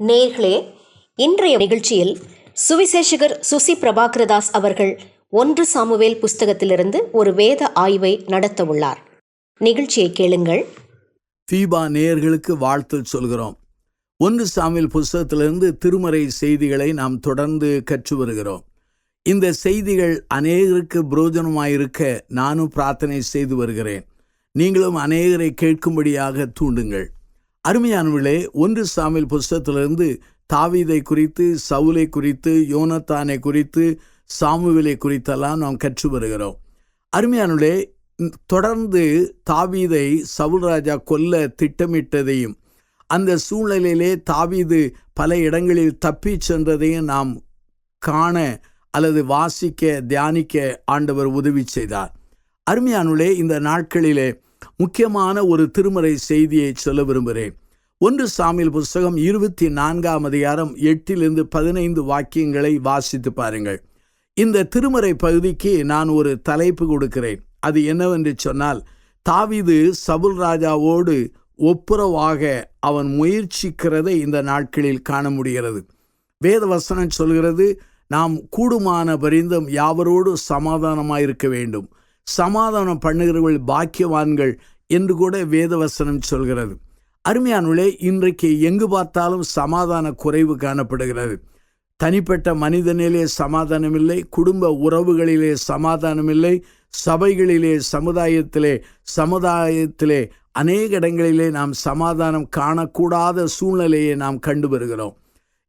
நேயர்களே, இன்றைய நிகழ்ச்சியில் சுவிசேஷகர் சுசி பிரபாகரதாஸ் அவர்கள் 1 சாமுவேல் புஸ்தகத்திலிருந்து ஒரு வேத ஆய்வை நடத்த உள்ளார். நிகழ்ச்சியை கேளுங்கள். தீபா நேயர்களுக்கு வாழ்த்து சொல்கிறோம். 1 சாமுவேல் புஸ்தகத்திலிருந்து திருமறை செய்திகளை நாம் தொடர்ந்து கற்று வருகிறோம். இந்த செய்திகள் அநேகருக்கு பிரயோஜனமாயிருக்க நானும் பிரார்த்தனை செய்து வருகிறேன். நீங்களும் அநேகரை கேட்கும்படியாக தூண்டுங்கள். அருமையானவர்களே, 1 சாமுவேல் புஸ்தகத்திலிருந்து தாவீதை குறித்து, சவுலை குறித்து, யோனத்தானை குறித்து, சாமுவேலை குறித்தெல்லாம் நாம் கற்று வருகிறோம். அருமையானவர்களே, தொடர்ந்து தாவீதை சவுல் ராஜா கொல்ல திட்டமிட்டதையும் அந்த சூழ்நிலையிலே தாவீது பல இடங்களில் தப்பி சென்றதையும் நாம் காண அல்லது வாசிக்க, தியானிக்க ஆண்டவர் உதவி செய்தார். அருமையானவர்களே, இந்த நாட்களிலே முக்கியமான ஒரு திருமறை செய்தியை சொல்ல விரும்புகிறேன். 1 சாமுவேல் புஸ்தகம் 24ஆம் அதிகாரம் 8-15 வாக்கியங்களை வாசித்து பாருங்கள். இந்த திருமறை பகுதிக்கு நான் ஒரு தலைப்பு கொடுக்கிறேன். அது என்னவென்று சொன்னால், தாவீது சவுல் ராஜாவோடு ஒப்புரவாக அவன் முயற்சிக்கிறதை இந்த நாட்களில் காண முடிகிறது. வேத வசனம் சொல்கிறது, நாம் கூடுமான பரிந்தும் யாவரோடு சமாதானமாயிருக்க வேண்டும், சமாதானம் பண்ணுகிறவர்கள் பாக்கியவான்கள் என்று கூட வேதவசனம் சொல்கிறது. அருமையானவர்களே, இன்றைக்கு எங்கு பார்த்தாலும் சமாதான குறைவு காணப்படுகிறது. தனிப்பட்ட மனிதனிலே சமாதானம் இல்லை, குடும்ப உறவுகளிலே சமாதானம் இல்லை, சபைகளிலே, சமுதாயத்திலே அநேக இடங்களிலே நாம் சமாதானம் காணக்கூடாத சூழ்நிலையை நாம் கண்டு வருகிறோம்.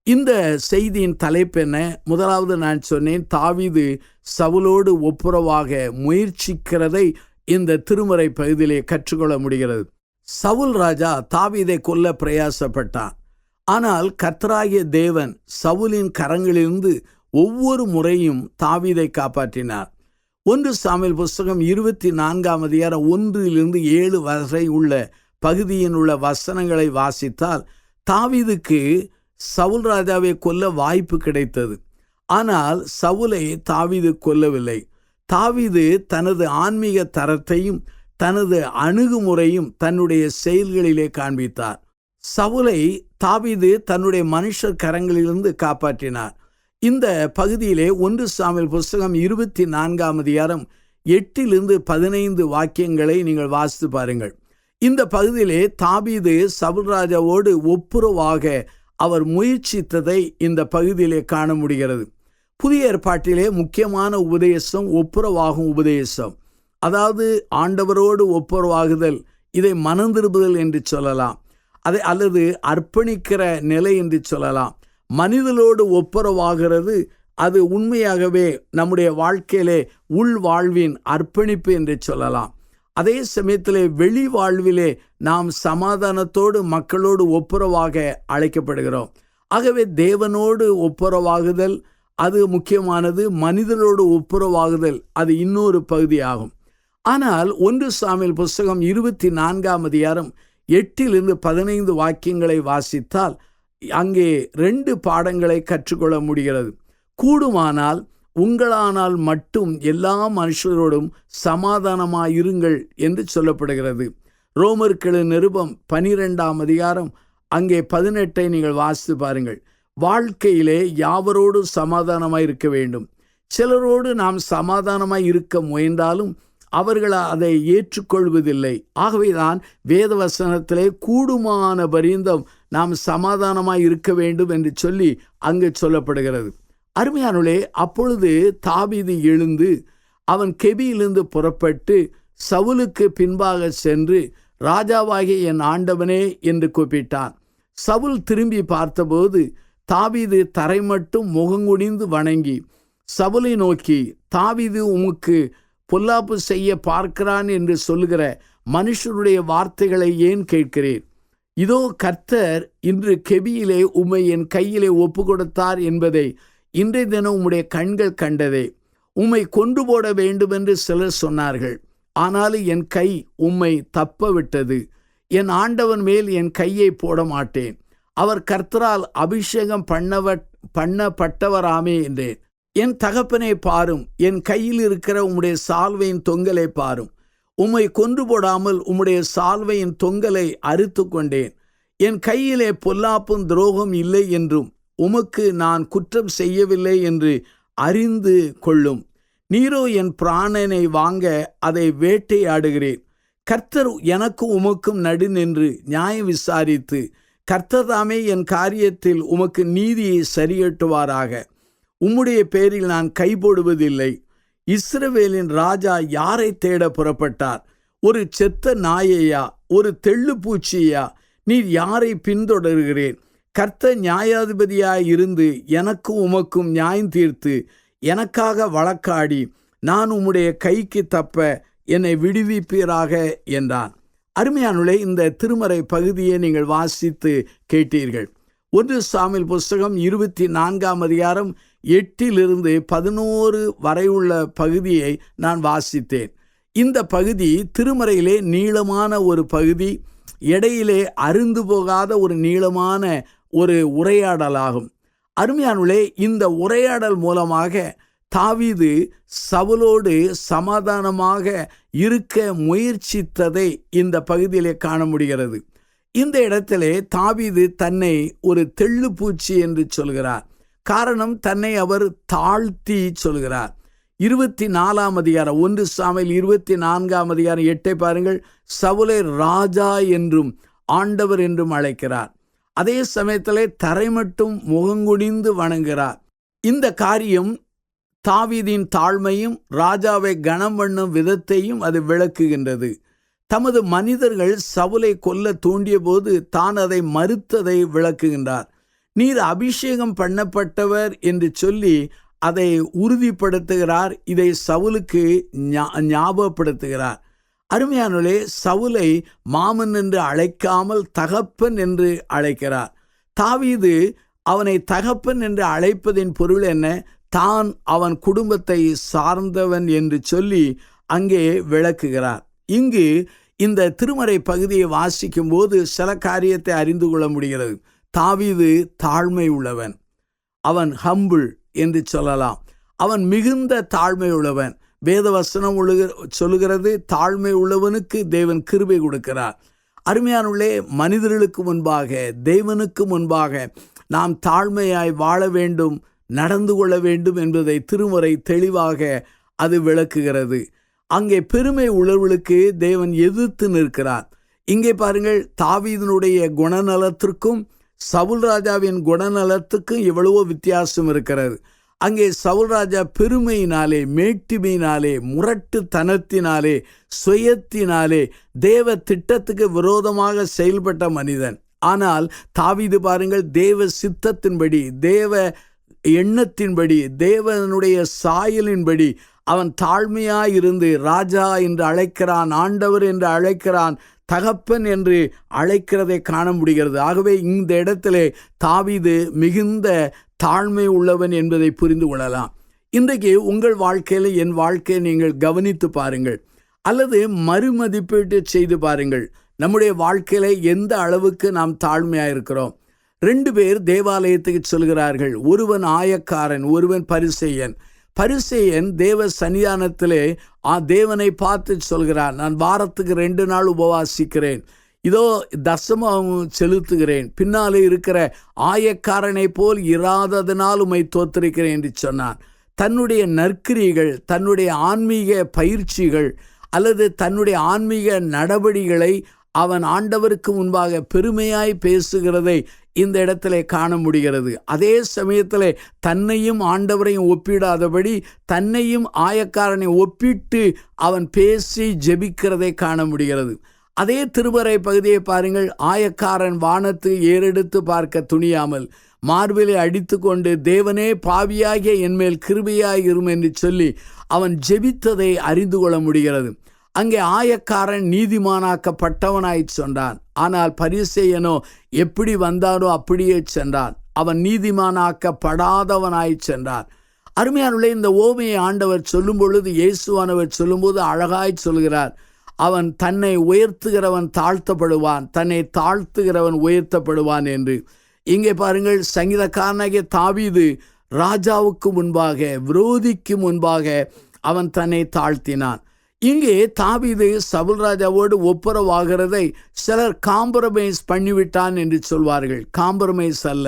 இந்த செய்தியின் தலைப்பு என்ன? முதலாவது நான் சொன்னேன், தாவீது சவுலோடு ஒப்புரவாக முயற்சிக்கிறதை இந்த திருமறை பகுதியிலே கற்றுக்கொள்ள முடிகிறது. சவுல் ராஜா தாவீதை கொல்ல பிரயாசப்பட்டான். ஆனால் கர்த்தராகிய தேவன் சவுலின் கரங்களிலிருந்து ஒவ்வொரு முறையும் தாவீதை காப்பாற்றினார். 1 சாமுவேல் புஸ்தகம் 24ஆம் அதிகாரம் 1-7 வரை உள்ள பகுதியின் உள்ள வசனங்களை வாசித்தால், தாவீதுக்கு சவுல் ராஜாவை கொல்ல வாய்ப்பு கிடைத்தது. ஆனால் சவுலை தாவீது கொல்லவில்லை. தாவீது தனது ஆன்மீக தரத்தையும் தனது அணுகுமுறையும் தன்னுடைய செயல்களிலே காண்பித்தார். சவுலை தாவீது தன்னுடைய மனுஷர் கரங்களிலிருந்து காப்பாற்றினார். இந்த பகுதியிலே 1 சாமுவேல் புஸ்தகம் 24ஆம் அதிகாரம் 8-15 வாக்கியங்களை நீங்கள் வாசித்து பாருங்கள். இந்த பகுதியிலே தாவீது சவுல் ராஜாவோடு ஒப்புரவாக அவர் முயற்சித்ததை இந்த பகுதியிலே காண முடிகிறது. புதிய ஏற்பாட்டிலே முக்கியமான உபதேசம் ஒப்புரவாகும் உபதேசம். அதாவது ஆண்டவரோடு ஒப்புரவாகுதல், இதை மனந்திருப்புதல் என்று சொல்லலாம், அதை அல்லது அர்ப்பணிக்கிற நிலை என்று சொல்லலாம். மனிதனோடு ஒப்புரவாகிறது, அது உண்மையாகவே நம்முடைய வாழ்க்கையிலே உள் வாழ்வின் அர்ப்பணிப்பு என்று சொல்லலாம். அதே சமயத்திலே வெளி வாழ்விலே நாம் சமாதானத்தோடு மக்களோடு ஒப்புரவாக அழைக்கப்படுகிறோம். ஆகவே தேவனோடு ஒப்புரவாகுதல் அது முக்கியமானது, மனிதனோடு ஒப்புரவாகுதல் அது இன்னொரு பகுதியாகும். ஆனால் 1 சாமுவேல் புஸ்தகம் 24ஆம் அதிகாரம் 8-15 வாக்கியங்களை வாசித்தால் அங்கே 2 பாடங்களை கற்றுக்கொள்ள முடிகிறது. கூடுமானால் உங்களானால் மட்டும் எல்லா மனுஷரோடும் சமாதானமாயிருங்கள் என்று சொல்லப்படுகிறது. ரோமர்கள் நிருபம் 12ஆம் அதிகாரம் அங்கே 18 நீங்கள் வாசித்து பாருங்கள். வாழ்க்கையிலே யாவரோடு சமாதானமாய் இருக்க வேண்டும். சிலரோடு நாம் சமாதானமாய் இருக்க முயன்றாலும் அவர்கள் அதை ஏற்றுக்கொள்வதில்லை. ஆகவேதான் வேதவசனத்திலே கூடுமான பரிந்தும் நாம் சமாதானமாய் இருக்க வேண்டும் என்று சொல்லி அங்கு சொல்லப்படுகிறது. அருமையானவர்களே, அப்பொழுது தாவீது எழுந்து அவன் கெபியிலிருந்து புறப்பட்டு சவுலுக்கு பின்பாக சென்று, ராஜாவாகிய என் ஆண்டவனே என்று கூப்பிட்டான். சவுல் திரும்பி பார்த்தபோது தாவீது தரை மட்டும் முகங்குனிந்து வணங்கி சவுலை நோக்கி, தாவீது உமக்கு பொல்லாப்பு செய்ய பார்க்கிறான் என்று சொல்லுகிற மனுஷருடைய வார்த்தைகளை ஏன் கேட்கிறீர்? இதோ கர்த்தர் இன்று கெபியிலே உம்மை என் கையிலே ஒப்பு கொடுத்தார் என்பதை இன்றைய தினம் உம்முடைய கண்கள் கண்டதே. உம்மை கொண்டு போட வேண்டுமென்று சிலர் சொன்னார்கள். ஆனாலும் என் கை உம்மை தப்ப விட்டது. என் ஆண்டவன் மேல் என் கையை போட மாட்டேன். அவர் கர்த்தரால் அபிஷேகம் பண்ணப்பட்டவராமே என்றேன். என் தகப்பனை பாரும், என் கையில் இருக்கிற உம்முடைய சால்வையின் தொங்கலை பாரும். உம்மை கொன்று போடாமல் உம்முடைய சால்வையின் தொங்கலை அறுத்து கொண்டேன். என் கையிலே பொல்லாப்பும் துரோகம் இல்லை என்றும் உமக்கு நான் குற்றம் செய்யவில்லை என்று அறிந்து கொள்ளும். நீரோ என் பிராணனை வாங்க அதை வேட்டையாடுகிறேன். கர்த்தர் எனக்கும் உமக்கும் நடு நின்று நியாயம் விசாரித்து கர்த்தர் தாமே என் காரியத்தில் உமக்கு நீதியை சரியட்டுவாராக. உம்முடைய பேரில் நான் கைபோடுவதில்லை. இஸ்ரவேலின் ராஜா யாரை தேட புறப்பட்டார்? ஒரு செத்த நாயையா, ஒரு தெள்ளுப்பூச்சியா? நீர் யாரை பின்தொடர்கிறேன்? கர்த்தர் நியாயாதிபதியாய் இருந்து எனக்கும் உமக்கும் நியாயம் தீர்த்து எனக்காக வழக்காடி நான் உம்முடைய கைக்கு தப்ப என்னை விடுவிப்பீராக என்றான். அருமையானுள்ளே, இந்த திருமறை பகுதியை நீங்கள் வாசித்து கேட்டீர்கள். 1 சாமுவேல் புஸ்தகம் 24ஆம் அதிகாரம் 8-11 வரை உள்ள பகுதியை நான் வாசித்தேன். இந்த பகுதி திருமறையிலே நீளமான ஒரு பகுதி, இடையிலே அருந்து போகாத ஒரு நீளமான ஒரு உரையாடலாகும். அருமையானுள்ளே, இந்த உரையாடல் மூலமாக தாவீது சவுலோடு சமாதானமாக இருக்க முயற்சித்ததை இந்த பகுதியிலே காண முடிகிறது. இந்த இடத்திலே தாவீது தன்னை ஒரு தெள்ளுப்பூச்சி என்று சொல்கிறார். காரணம், தன்னை அவர் தாழ்த்தி சொல்கிறார். 24ஆம் அதிகாரம் 1 சாமுவேல் 24ஆம் அதிகாரம் 8 பாருங்கள். சவுலை ராஜா என்றும் ஆண்டவர் என்றும் அழைக்கிறார். அதே சமயத்திலே தரை மட்டும் முகங்குனிந்து வணங்குகிறார். இந்த காரியம் தாவீதின் தாழ்மையும் ராஜாவை கனம் பண்ணும் விதத்தையும் அது விளக்குகின்றது. தமது மனிதர்கள் சவுலை கொல்ல தூண்டிய போது தான் அதை மறுத்ததை விளக்குகின்றார். நீர் அபிஷேகம் பண்ணப்பட்டவர் என்று சொல்லி அதை உறுதிப்படுத்துகிறார். இதை சவுலுக்கு ஞாபகப்படுத்துகிறார். அருமையானவர்களே, சவுலை மாமன் என்று அழைக்காமல் தகப்பன் என்று அழைக்கிறார். தாவீது அவனை தகப்பன் என்று அழைப்பதின் பொருள் என்ன? தான் அவன் குடும்பத்தை சார்ந்தவன் என்று சொல்லி அங்கே விளக்குகிறார். இங்கு இந்த திருமறை பகுதியை வாசிக்கும் போது சில காரியத்தை அறிந்து கொள்ள முடிகிறது. தாவீது தாழ்மை உள்ளவன். அவன் ஹம்பிள் என்று சொல்லலாம். அவன் மிகுந்த தாழ்மை உள்ளவன். வேதவசனம் சொல்லுகிறது, தாழ்மை உள்ளவனுக்கு தேவன் கிருபை கொடுக்கிறார். அருமையானுள்ளே, மனிதர்களுக்கு முன்பாக தேவனுக்கு முன்பாக நாம் தாழ்மையாய் வாழ வேண்டும், நடந்து கொள்ள வேண்டும் என்பதை திருமுறை தெளிவாக அது விளக்குகிறது. அங்கே பெருமை உள்ளவர்களுக்கு தேவன் எதிர்த்து நிற்கிறார். இங்கே பாருங்கள், தாவீதினுடைய குணநலத்திற்கும் சவுல் ராஜாவின் குணநலத்துக்கும் எவ்வளவோ வித்தியாசம் இருக்கிறது. அங்கே சவுல் ராஜா பெருமையினாலே, மேட்டிமையினாலே, முரட்டுத்தனத்தினாலே, சுயத்தினாலே தேவ திட்டத்துக்கு விரோதமாக செயல்பட்ட மனிதன். ஆனால் தாவீது பாருங்கள், தேவ சித்தத்தின்படி, தேவ எண்ணத்தின்படி, தேவனுடைய சாயலின்படி அவன் தாழ்மையாயிருந்து ராஜா என்று அழைக்கிறான், ஆண்டவர் என்று அழைக்கிறான், தகப்பன் என்று அழைக்கிறதை காண முடிகிறது. ஆகவே இந்த இடத்திலே தாவீது மிகுந்த தாழ்மை உள்ளவன் என்பதை புரிந்து கொள்ளலாம். இன்றைக்கு உங்கள் வாழ்க்கையில் என் வாழ்க்கையை நீங்கள் கவனித்து பாருங்கள், அல்லது மறுமதிப்பீட்டு செய்து பாருங்கள். நம்முடைய வாழ்க்கையில எந்த அளவுக்கு நாம் தாழ்மையாக இருக்கிறோம். 2 பேர் தேவாலயத்துக்கு சொல்கிறார்கள். ஒருவன் ஆயக்காரன், ஒருவன் பரிசேயன். பரிசேயன் தேவ சன்னிதானத்திலே தேவனை பார்த்து சொல்கிறான், நான் வாரத்துக்கு 2 நாள் உபவாசிக்கிறேன், இதோ தசமம் செலுத்துகிறேன், பின்னாலே இருக்கிற ஆயக்காரனை போல் இராததனால் உம்மை தோத்திருக்கிறேன் என்று சொன்னான். தன்னுடைய நற்கிரிகள், தன்னுடைய ஆன்மீக பயிற்சிகள் அல்லது தன்னுடைய ஆன்மீக நடவடிக்கைகளை அவன் ஆண்டவருக்கு முன்பாக பெருமையாய் பேசுகிறதை இந்த இடத்திலே காண முடிகிறது. அதே சமயத்தில் தன்னையும் ஆண்டவரையும் ஒப்பிடாதபடி தன்னையும் ஆயக்காரனை ஒப்பிட்டு அவன் பேசி ஜெபிக்கிறதை காண முடிகிறது. அதே திருமறை பகுதியை பாருங்கள். ஆயக்காரன் வானத்து ஏறெடுத்து பார்க்க துணியாமல் மார்பிலை அடித்து கொண்டு, தேவனே பாவியாகிய என்மேல் கிருபையாய் இரும் என்று சொல்லி அவன் ஜெபித்ததை அறிந்து கொள்ள முடிகிறது. அங்கே ஆயக்காரன் நீதிமானாக்கப்பட்டவனாய் சென்றான். ஆனால் பரிசேயனோ எப்படி வந்தானோ அப்படியே சென்றான். அவன் நீதிமானாக்கப்படாதவனாய் சென்றான். அருமையானுள்ளே, இந்த ஓமையை ஆண்டவர் சொல்லும் பொழுது, இயேசுவானவர் சொல்லும்போது அழகாய் சொல்கிறார், அவன் தன்னை உயர்த்துகிறவன் தாழ்த்தப்படுவான், தன்னை தாழ்த்துகிறவன் உயர்த்தப்படுவான் என்று. இங்கே பாருங்கள், சங்கீதக்காரனாகிய தாவீது ராஜாவுக்கு முன்பாக, விரோதிக்கு முன்பாக அவன் தன்னை தாழ்த்தினான். இங்கே தாவீது சவுல் ராஜாவோடு ஒப்புரவாகிறதை சிலர் காம்ப்ரமைஸ் பண்ணிவிட்டான் என்று சொல்வார்கள். காம்ப்ரமைஸ் அல்ல,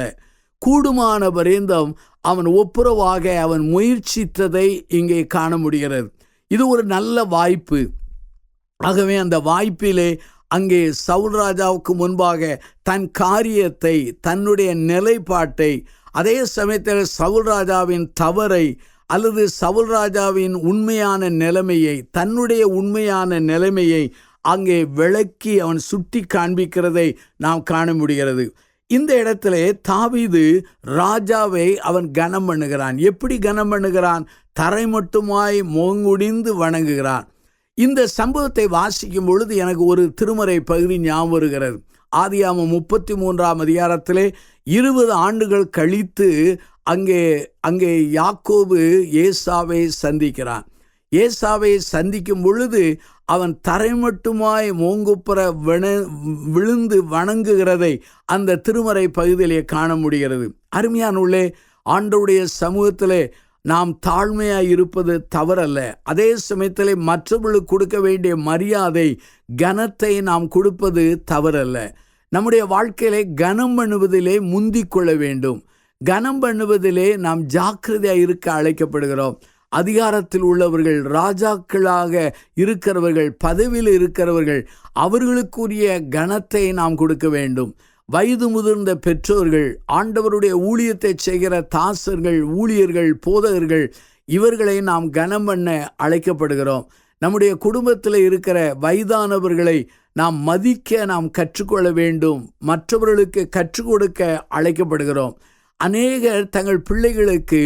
கூடுமான பரியந்தம் அவன் ஒப்புரவாக அவன் முயற்சித்ததை இங்கே காண முடிகிறது. இது ஒரு நல்ல வாய்ப்பு. ஆகவே அந்த வாய்ப்பிலே அங்கே சவுல் ராஜாவுக்கு முன்பாக தன் காரியத்தை, தன்னுடைய நிலைப்பாட்டை, அதே சமயத்தில் சவுல் ராஜாவின் தவறை அல்லது சவுல் ராஜாவின் உண்மையான நிலைமையை, தன்னுடைய உண்மையான நிலைமையை அங்கே விளக்கி அவன் சுட்டி காண்பிக்கிறதை நாம் காண முடிகிறது. இந்த இடத்திலே தாவீது ராஜாவை அவன் கனம் பண்ணுகிறான். எப்படி கனம் பண்ணுகிறான்? தரை மட்டுமாய் முகங்குனிந்து வணங்குகிறான். இந்த சம்பவத்தை வாசிக்கும் பொழுது எனக்கு ஒரு திருமறை பகுதி ஞாபகம் வருகிறது. ஆதியாகமம் 33ஆம் அதிகாரத்திலே 20 ஆண்டுகள் கழித்து அங்கே யாக்கோபு ஏசாவை சந்திக்கிறான். ஏசாவை சந்திக்கும் பொழுது அவன் தரை மட்டுமாய் மோங்குப்புற விழுந்து வணங்குகிறதை அந்த திருமறை பகுதியிலே காண முடிகிறது. அருமையானுள்ளே, ஆண்டவருடைய சமூகத்திலே நாம் தாழ்மையாக இருப்பது தவறல்ல. அதே சமயத்தில் மற்றவர்களுக்கு கொடுக்க வேண்டிய மரியாதை, கனத்தை நாம் கொடுப்பது தவறல்ல. நம்முடைய வாழ்க்கையிலே கனம் பண்ணுவதிலே முந்திக் கொள்ள வேண்டும். கனம் பண்ணுவதிலே நாம் ஜாக்கிரதையாக இருக்க அழைக்கப்படுகிறோம். அதிகாரத்தில் உள்ளவர்கள், ராஜாக்களாக இருக்கிறவர்கள், பதவியில் இருக்கிறவர்கள், அவர்களுக்குரிய கனத்தை நாம் கொடுக்க வேண்டும். வயது முதிர்ந்த பெற்றோர்கள், ஆண்டவருடைய ஊழியத்தை செய்கிற தாசர்கள், ஊழியர்கள், போதகர்கள், இவர்களை நாம் கனம் பண்ண அழைக்கப்படுகிறோம். நம்முடைய குடும்பத்தில் இருக்கிற வயதானவர்களை நாம் மதிக்க நாம் கற்றுக்கொள்ள வேண்டும். மற்றவர்களுக்கு கற்றுக் கொடுக்க அழைக்கப்படுகிறோம். அநேகர் தங்கள் பிள்ளைகளுக்கு,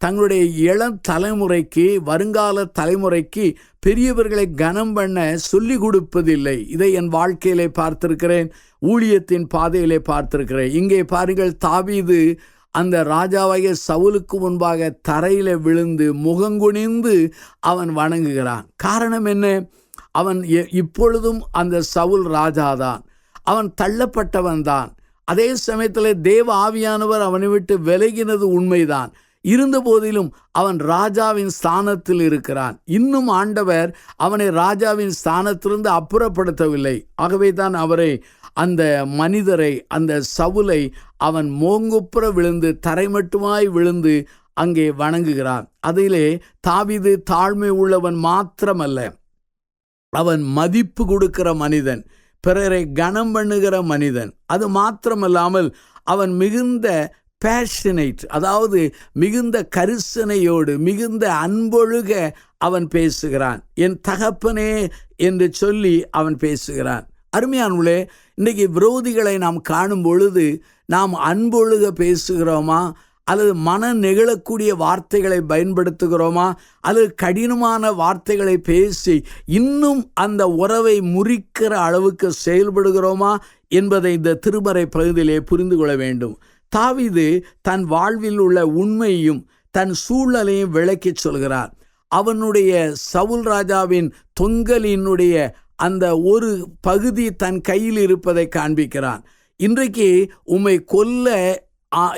தங்களுடைய இளம் தலைமுறைக்கு, வருங்கால தலைமுறைக்கு பெரியவர்களை கனம் பண்ண சொல்லி கொடுப்பதில்லை. இதை என் வாழ்க்கையிலே பார்த்திருக்கிறேன், ஊழியத்தின் பாதையிலே பார்த்திருக்கிறேன். இங்கே பாருங்கள், தாவீது அந்த ராஜாவாகிய சவுலுக்கு முன்பாக தரையில விழுந்து முகங்குனிந்து அவன் வணங்குகிறான். காரணம் என்ன? அவன் இப்பொழுதும் அந்த சவுல் ராஜாதான். அவன் தள்ளப்பட்டவன் தான். அதே சமயத்தில் தேவ ஆவியானவர் அவனை விட்டு விலகினது உண்மைதான். இருந்த போதிலும் அவன் ராஜாவின் ஸ்தானத்தில் இருக்கிறான். இன்னும் ஆண்டவர் அவனை ராஜாவின் ஸ்தானத்திலிருந்து அப்புறப்படுத்தவில்லை. ஆகவே தான் அவரை, அந்த மனிதரை, அந்த சவுலை அவன் மோங்குப்புற விழுந்து, தரை மட்டுமாய் விழுந்து அங்கே வணங்குகிறான். அதிலே தாவீது தாழ்மை உள்ளவன் மாத்திரமல்ல, அவன் மதிப்பு கொடுக்கிற மனிதன், பிறரை கனம் பண்ணுகிற மனிதன். அது மாத்திரமல்லாமல் அவன் மிகுந்த பேஷனேட், அதாவது மிகுந்த கரிசனையோடு, மிகுந்த அன்பொழுக அவன் பேசுகிறான். என் தகப்பனே என்று சொல்லி அவன் பேசுகிறான். அருமையானவர்களே, இன்றைக்கி விரோதிகளை நாம் காணும் பொழுது நாம் அன்பொழுக பேசுகிறோமா, அல்லது மன நெகிழக்கூடிய வார்த்தைகளை பயன்படுத்துகிறோமா, அல்லது கடினமான வார்த்தைகளை பேசி இன்னும் அந்த உறவை முறிக்கிற அளவுக்கு செயல்படுகிறோமா என்பதை இந்த திருமறை பகுதியிலே புரிந்து கொள்ள வேண்டும். தாவீது தன் வாழ்வில் உள்ள உண்மையும் தன் சூழ்நிலையும் விளக்கி சொல்கிறார். அவனுடைய சவுல் ராஜாவின் தொங்கலினுடைய அந்த ஒரு பகுதி தன் கையில் இருப்பதை காண்பிக்கிறான். இன்றைக்கு உம்மை கொல்ல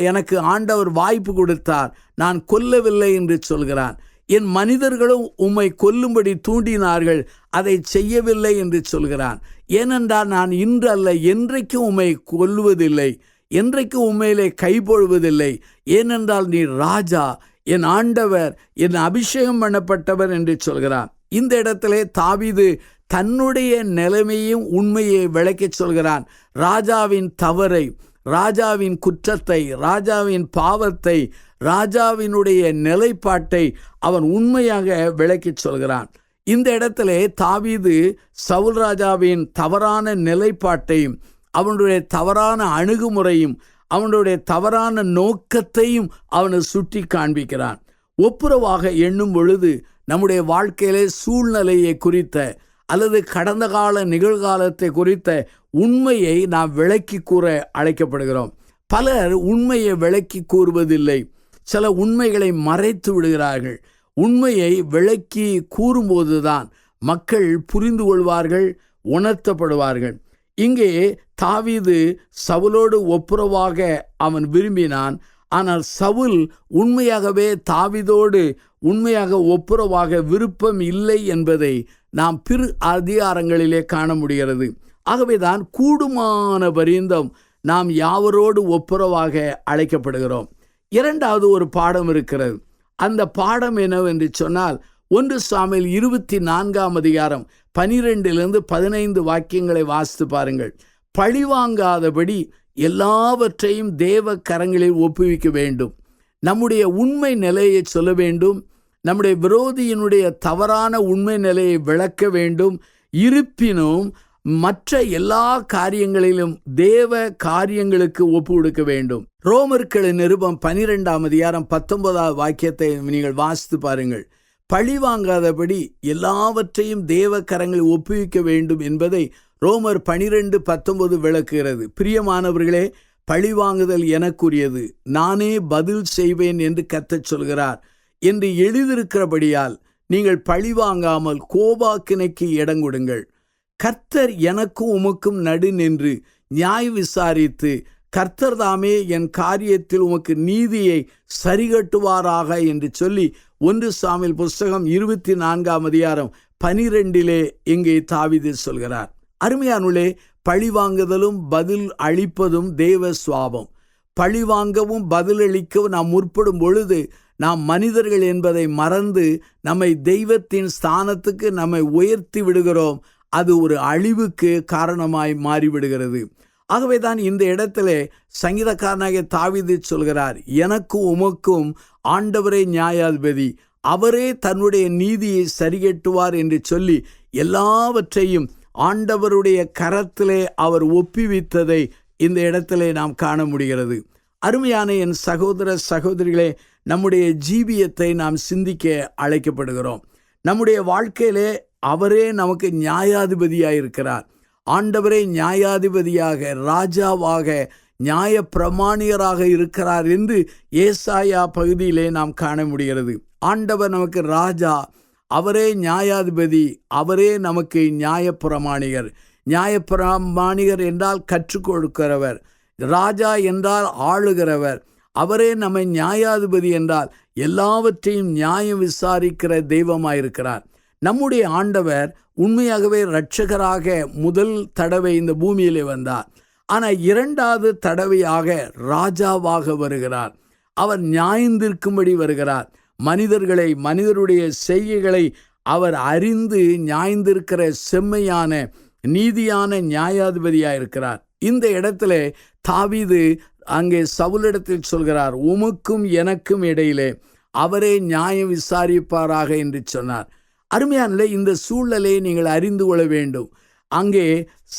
எனக்கு ஆண்டவர் வாய்ப்பு கொடுத்தார், நான் கொல்லவில்லை என்று சொல்கிறான். என் மனிதர்களும் உம்மை கொல்லும்படி தூண்டினார்கள், அதை செய்யவில்லை என்று சொல்கிறான். ஏனென்றால் நான் இன்று அல்ல, என்றைக்கும் உம்மை கொல்லுவதில்லை, என்றைக்கும் உண்மையிலே கைபொழுவதில்லை. ஏனென்றால் நீ ராஜா, என் ஆண்டவர், என் அபிஷேகம் பண்ணப்பட்டவர் என்று சொல்கிறான். இந்த இடத்திலே தாவீது தன்னுடைய நிலைமையும் உண்மையை விளக்கி சொல்கிறான். ராஜாவின் தவறை, ராஜாவின் குற்றத்தை, ராஜாவின் பாவத்தை, ராஜாவினுடைய நிலைப்பாட்டை அவன் உண்மையாக விளக்கி சொல்கிறான். இந்த இடத்திலே தாவீது சவுல் ராஜாவின் தவறான நிலைப்பாட்டையும், அவனுடைய தவறான அணுகுமுறையும், அவனுடைய தவறான நோக்கத்தையும் அவனை சுட்டி காண்பிக்கிறான். ஒப்புரவாக எண்ணும் பொழுது நம்முடைய வாழ்க்கையிலே சூழ்நிலையை குறித்த அல்லது கடந்த கால நிகழ்காலத்தை குறித்த உண்மையை நாம் விளக்கி கூற அழைக்கப்படுகிறோம். பலர் உண்மையை விளக்கி கூறுவதில்லை. சில உண்மைகளை மறைத்து விடுகிறார்கள். உண்மையை விளக்கி கூறும்போதுதான் மக்கள் புரிந்து கொள்வார்கள், உணர்த்தப்படுவார்கள். இங்கே தாவீது சவுலோடு ஒப்புரவாக அவன் விரும்பினான். ஆனால் சவுல் உண்மையாகவே தாவீதோடு உண்மையாக ஒப்புரவாக விருப்பம் இல்லை என்பதை நாம் பிற அதிகாரங்களிலே காண முடிகிறது. ஆகவேதான் கூடுமான பரியந்தம் நாம் யாவரோடு ஒப்புரவாக அழைக்கப்படுகிறோம். இரண்டாவது ஒரு பாடம் இருக்கிறது. அந்த பாடம் என்னவென்று சொன்னால் 1 சாமுவேல் 24 அதிகாரம் 12-15 வாக்கியங்களை வாசித்து பாருங்கள். பழிவாங்காதபடி எல்லாவற்றையும் தேவ கரங்களில் ஒப்புவிக்க வேண்டும். நம்முடைய உண்மை நிலையை சொல்ல வேண்டும். நம்முடைய விரோதியினுடைய தவறான உண்மை நிலையை விளக்க வேண்டும். இருப்பினும் மற்ற எல்லா காரியங்களிலும் தேவ காரியங்களுக்கு ஒப்பு கொடுக்க வேண்டும். ரோமர்களின் நிருபம் 12 அதிகாரம் 19 வாக்கியத்தை நீங்கள் வாசித்து பாருங்கள். பழிவாங்காதபடி எல்லாவற்றையும் தேவ கரங்களில் ஒப்புவிக்க வேண்டும் என்பதை ரோமர் 12:19 விளக்குகிறது. பிரியமானவர்களே, பழிவாங்குதல் எனக்குரியது, நானே பதில் செய்வேன் என்று கர்த்தர் சொல்கிறார் என்று எழுதியிருக்கிறபடியால் நீங்கள் பழிவாங்காமல் கோபாக்கினைக்கு இடம் கொடுங்கள். கர்த்தர் எனக்கும் உமக்கும் நடு நின்று நியாய விசாரித்து கர்த்தர் தாமே என் காரியத்தில் உமக்கு நீதியை சரிகட்டுவாராக என்று சொல்லி 1 சாமுவேல் புஸ்தகம் 24 அதிகாரம் 12 இங்கே தாவீது சொல்கிறார். அருமையானுள்ளே, பழிவாங்குதலும் பதில் அளிப்பதும் தேவ சுவாபம். பழிவாங்கவும் பதிலளிக்கவும் நாம் முற்படும் பொழுது நாம் மனிதர்கள் என்பதை மறந்து நம்மை தெய்வத்தின் ஸ்தானத்துக்கு நம்மை உயர்த்தி விடுகிறோம். அது ஒரு அழிவுக்கு காரணமாய் மாறிவிடுகிறது. ஆகவேதான் இந்த இடத்திலே சங்கீதக்காரனாகிய தாவீது சொல்கிறார், எனக்கும் உமக்கும் ஆண்டவரே நியாயாதிபதி, அவரே தன்னுடைய நீதியை சரிகட்டுவார் என்று சொல்லி எல்லாவற்றையும் ஆண்டவருடைய கரத்திலே அவர் ஒப்புவித்ததை இந்த இடத்திலே நாம் காண முடிகிறது. அருமையான என் சகோதர சகோதரிகளே, நம்முடைய ஜீவியத்தை நாம் சிந்திக்க அழைக்கப்படுகிறோம். நம்முடைய வாழ்க்கையிலே அவரே நமக்கு நியாயாதிபதியாக இருக்கிறார். ஆண்டவரே நியாயாதிபதியாக, ராஜாவாக, நியாய பிரமாணியராக இருக்கிறார் என்று ஏசாயா பகுதியிலே நாம் காண முடிகிறது. ஆண்டவர் நமக்கு ராஜா, அவரே நியாயாதிபதி, அவரே நமக்கு நியாய பிரமாணிகர். நியாய பிரமாணிகர் என்றால் கற்றுக் கொடுக்கிறவர், ராஜா என்றால் ஆளுகிறவர், அவரே நம்மை நியாயாதிபதி என்றால் எல்லாவற்றையும் நியாயம் விசாரிக்கிற தெய்வமாயிருக்கிறார். நம்முடைய ஆண்டவர் உண்மையாகவே இரட்சகராக முதல் தடவை இந்த பூமியிலே வந்தார். ஆனால் 2வது தடவையாக ராஜாவாக வருகிறார். அவர் நியாயந்திருக்கும்படி வருகிறார். மனிதர்களை, மனிதருடைய செய்கைகளை அவர் அறிந்து நியாயந்திருக்கிற செம்மையான நீதியான நியாயாதிபதியாக இருக்கிறார். இந்த இடத்துல தாவீது அங்கே சவுலிடத்தில் சொல்கிறார், உமக்கும் எனக்கும் இடையிலே அவரே நியாயம் விசாரிப்பாராக என்று சொன்னார். அருமையான இந்த சூழலை நீங்கள் அறிந்து கொள்ள வேண்டும். அங்கே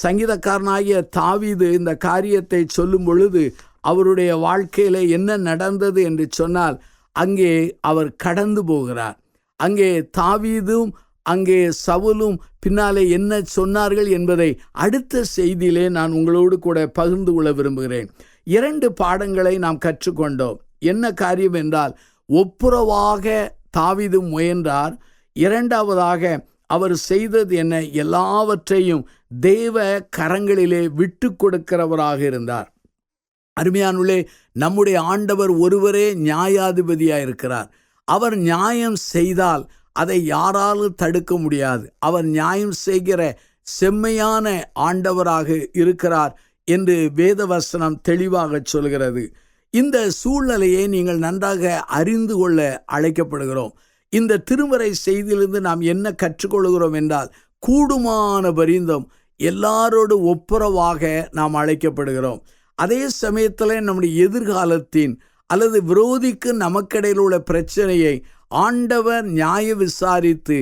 சங்கீதக்காரனாகிய தாவீது இந்த காரியத்தை சொல்லும் பொழுது அவருடைய வாழ்க்கையில் என்ன நடந்தது என்று சொன்னால், அங்கே அவர் கடந்து போகிறார். அங்கே தாவீதும் அங்கே சவுலும் பின்னாலே என்ன சொன்னார்கள் என்பதை அடுத்த செய்தியிலே நான் உங்களோடு கூட பகிர்ந்து கொள்ள விரும்புகிறேன். 2 பாடங்களை நாம் கற்றுக்கொண்டோம். என்ன காரியம் என்றால், ஒப்புரவாக தாவீது முயன்றார். 2வதாக அவர் செய்தது என்ன, எல்லாவற்றையும் தேவ கரங்களிலே விட்டு கொடுக்கிறவராக இருந்தார். அருமையானுள்ளே, நம்முடைய ஆண்டவர் ஒருவரே நியாயாதிபதியாக இருக்கிறார். அவர் நியாயம் செய்தால் அதை யாராலும் தடுக்க முடியாது. அவர் நியாயம் செய்கிற செம்மையான ஆண்டவராக இருக்கிறார் என்று வேதவசனம் தெளிவாக சொல்கிறது. இந்த சூழ்நிலையை நீங்கள் நன்றாக அறிந்து கொள்ள அழைக்கப்படுகிறோம். இந்த திருமறை செய்தியிலிருந்து நாம் என்ன கற்றுக்கொள்கிறோம் என்றால், கூடுமான பரிந்தும் எல்லாரோடு ஒப்புரவாக நாம் அழைக்கப்படுகிறோம். அதே சமயத்தில் நம்முடைய எதிர்காலத்தின் அல்லது விரோதிக்கு நமக்கிடையில் உள்ள பிரச்சனையை ஆண்டவர் நியாய விசாரித்து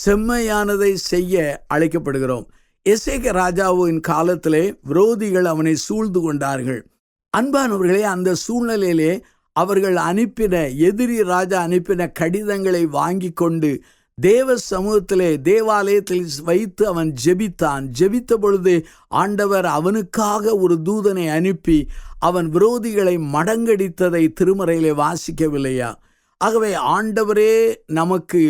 செம்மையானதை செய்ய அழைக்கப்படுகிறோம். எசேக்கியா ராஜாவின் காலத்திலே விரோதிகள் அவனை சூழ்ந்து கொண்டார்கள். அன்பானவர்களே, அந்த சூழ்நிலையிலே அவர்கள் அனுப்பின, எதிரி ராஜா அனுப்பின கடிதங்களை வாங்கி கொண்டு தேவ சமூகத்திலே தேவாலயத்தில் வைத்து அவன் ஜெபித்தான். ஜெபித்த பொழுது ஆண்டவர் அவனுக்காக ஒரு தூதனை அனுப்பி அவன் விரோதிகளை மடங்கடித்ததை திருமறையிலே வாசிக்கவில்லையா? ஆகவே ஆண்டவரே நமக்கு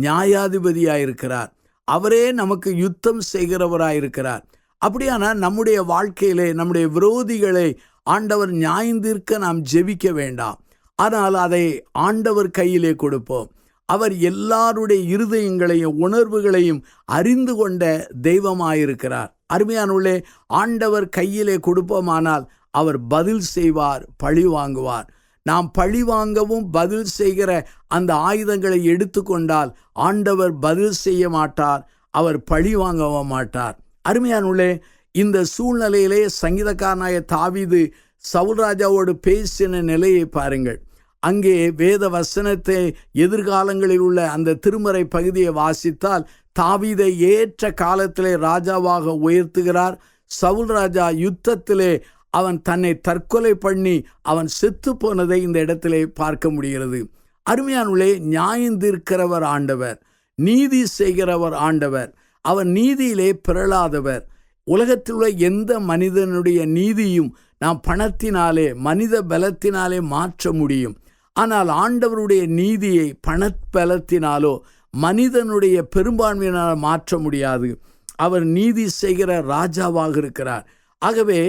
நியாயாதிபதியாயிருக்கிறார். அவரே நமக்கு யுத்தம் செய்கிறவராயிருக்கிறார். அப்படியானால் நம்முடைய வாழ்க்கையிலே நம்முடைய விரோதிகளை ஆண்டவர் நியாயந்தீர்க்க நாம் ஜெபிக்க வேண்டாம். ஆனால் அதை ஆண்டவர் கையிலே கொடுப்போம். அவர் எல்லாருடைய இருதயங்களையும் உணர்வுகளையும் அறிந்து கொண்ட தெய்வமாயிருக்கிறார். அருமையானவர்களே, ஆண்டவர் கையிலே கொடுப்போமானால் அவர் பதில் செய்வார், பழி வாங்குவார். நாம் பழி வாங்கவும் பதில் செய்கிற அந்த ஆயுதங்களை எடுத்துக்கொண்டால் ஆண்டவர் பதில் செய்ய மாட்டார், அவர் பழி வாங்கவும் மாட்டார். அருமையானவர்களே, இந்த சூழ்நிலையிலே சங்கீதக்காரனாய தாவீது சவுல் ராஜாவோடு பேசின நிலையை பாருங்கள். அங்கே வேத வசனத்தை எதிர்காலங்களில் உள்ள அந்த திருமறை பகுதியை வாசித்தால் தாவீதை ஏற்ற காலத்திலே ராஜாவாக உயர்த்துகிறார். சவுல் ராஜா யுத்தத்திலே அவன் தன்னை தற்கொலை பண்ணி அவன் செத்து போனதை இந்த இடத்திலே பார்க்க முடிகிறது. அருமையானுள்ளே, நியாயந்தீர்க்கிறவர் ஆண்டவர், நீதி செய்கிறவர் ஆண்டவர். அவர் நீதியிலே பிறளாதவர். உலகத்தில் உள்ள எந்த மனிதனுடைய நீதியும் நாம் பணத்தினாலே மனித பலத்தினாலே மாற்ற முடியும். ஆனால் ஆண்டவருடைய நீதியை பணப்பலத்தினாலோ மனிதனுடைய பெரும்பான்மையினால் மாற்ற முடியாது. அவர் நீதி செய்கிற ராஜாவாக இருக்கிறார். ஆகவே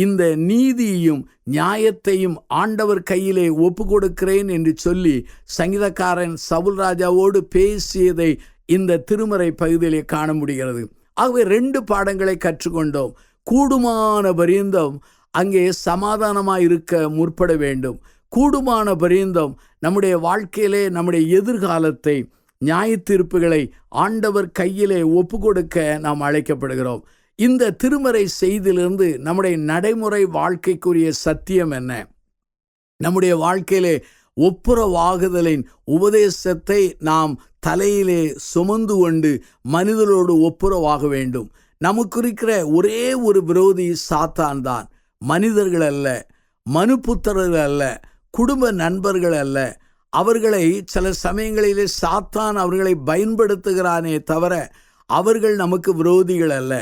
இந்த நீதியையும் நியாயத்தையும் ஆண்டவர் கையிலே ஒப்பு கொடுக்கிறேன் என்று சொல்லி சங்கீதக்காரன் சவுல் ராஜாவோடு பேசியதை இந்த திருமறை பகுதியிலே காண முடிகிறது. ஆகவே 2 பாடங்களை கற்றுக்கொண்டோம். கூடுமான பரியந்தம் அங்கே சமாதானமாக இருக்க முற்பட வேண்டும். கூடுமான பரியந்தம் நம்முடைய வாழ்க்கையிலே நம்முடைய எதிர்காலத்தை, நியாய தீர்ப்புகளை ஆண்டவர் கையிலே ஒப்பு கொடுக்க நாம் அழைக்கப்படுகிறோம். இந்த திருமறை செய்தியிலிருந்து நம்முடைய நடைமுறை வாழ்க்கைக்குரிய சத்தியம் என்ன? நம்முடைய வாழ்க்கையிலே ஒப்புரவாகுதலின் உபதேசத்தை நாம் தலையிலே சுமந்து கொண்டு மனிதரோடு ஒப்புரவாக வேண்டும். நமக்கு இருக்கிற ஒரே ஒரு விரோதி சாத்தான் தான். மனிதர்கள் அல்ல, மனுபுத்திரர்கள் அல்ல, குடும்ப நண்பர்கள் அல்ல. அவர்களை சில சமயங்களிலே சாத்தான் அவர்களை பயன்படுத்துகிறானே தவிர அவர்கள் நமக்கு விரோதிகள் அல்ல.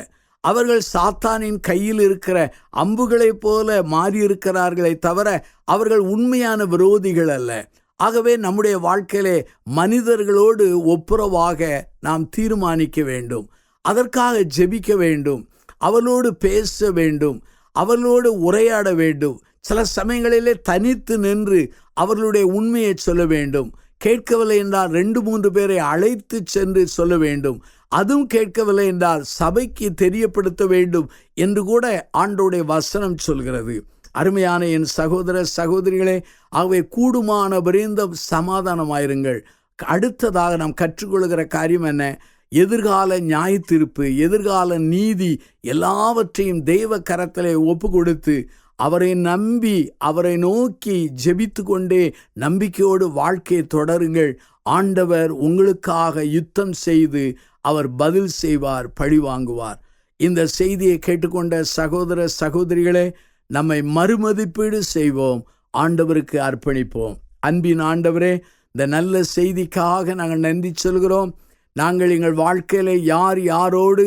அவர்கள் சாத்தானின் கையில் இருக்கிற அம்புகளைப் போல மாறியிருக்கிறார்களே தவிர அவர்கள் உண்மையான விரோதிகள் அல்ல. ஆகவே நம்முடைய வாழ்க்கையிலே மனிதர்களோடு ஒப்புரவாக நாம் தீர்மானிக்க வேண்டும். அதற்காக ஜெபிக்க வேண்டும், அவர்களோடு பேச வேண்டும், அவர்களோடு உரையாட வேண்டும். சில சமயங்களிலே தனித்து நின்று அவர்களுடைய உண்மையை சொல்ல வேண்டும். கேட்கவில்லை என்றால் 2-3 பேரை அழைத்து சென்று சொல்ல வேண்டும். அதுவும் கேட்கவில்லை என்றால் சபைக்கு தெரியப்படுத்த வேண்டும் என்று கூட ஆண்டவருடைய வசனம் சொல்கிறது. அருமையான என் சகோதர சகோதரிகளே, ஆகவே கூடுமான பரியந்தம் சமாதானமாயிருங்கள். அடுத்ததாக நாம் கற்றுக்கொள்கிற காரியம் என்ன? எதிர்கால நியாய தீர்ப்பு, எதிர்கால நீதி எல்லாவற்றையும் தெய்வ கரத்திலே ஒப்பு கொடுத்து அவரை நம்பி அவரை நோக்கி ஜெபித்து கொண்டே நம்பிக்கையோடு வாழ்க்கையை தொடருங்கள். ஆண்டவர் உங்களுக்காக யுத்தம் செய்து அவர் பதில் செய்வார், பழி வாங்குவார். இந்த செய்தியை கேட்டுக்கொண்ட சகோதர சகோதரிகளே, நம்மை மறுமதிப்பீடு செய்வோம், ஆண்டவருக்கு அர்ப்பணிப்போம். அன்பின் ஆண்டவரே, இந்த நல்ல செய்திக்காக நாங்கள் நன்றி சொல்கிறோம். நாங்கள் எங்கள் வாழ்க்கையில் யார் யாரோடு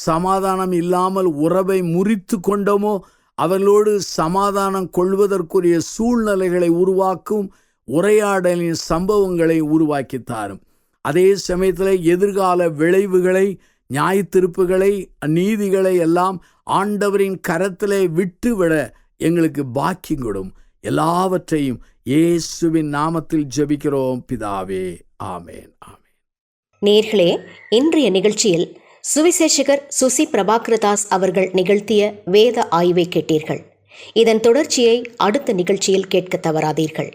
சமாதானம் இல்லாமல் உறவை முறித்து கொண்டோமோ அவர்களோடு சமாதானம் கொள்வதற்குரிய சூழ்நிலைகளை உருவாக்கும் உரையாடலின் சம்பவங்களை உருவாக்கி தாரும். அதே சமயத்தில் எதிர்கால விளைவுகளை, நியாய தீர்ப்புகளை, நீதிகளை எல்லாம் ஆண்டவரின் கரத்திலே விட்டுவிட எங்களுக்கு பாக்கியம் கொடும். எல்லாவற்றையும் இயேசுவின் நாமத்தில் ஜெபிக்கிறோம் பிதாவே, ஆமேன், ஆமேன். நேயர்களே, இன்றைய நிகழ்ச்சியில் சுவிசேஷகர் சுசி பிரபாகரதாஸ் அவர்கள் நிகழ்த்திய வேத ஆய்வை கேட்டீர்கள். இதன் தொடர்ச்சியை அடுத்த நிகழ்ச்சியில் கேட்க தவறாதீர்கள்.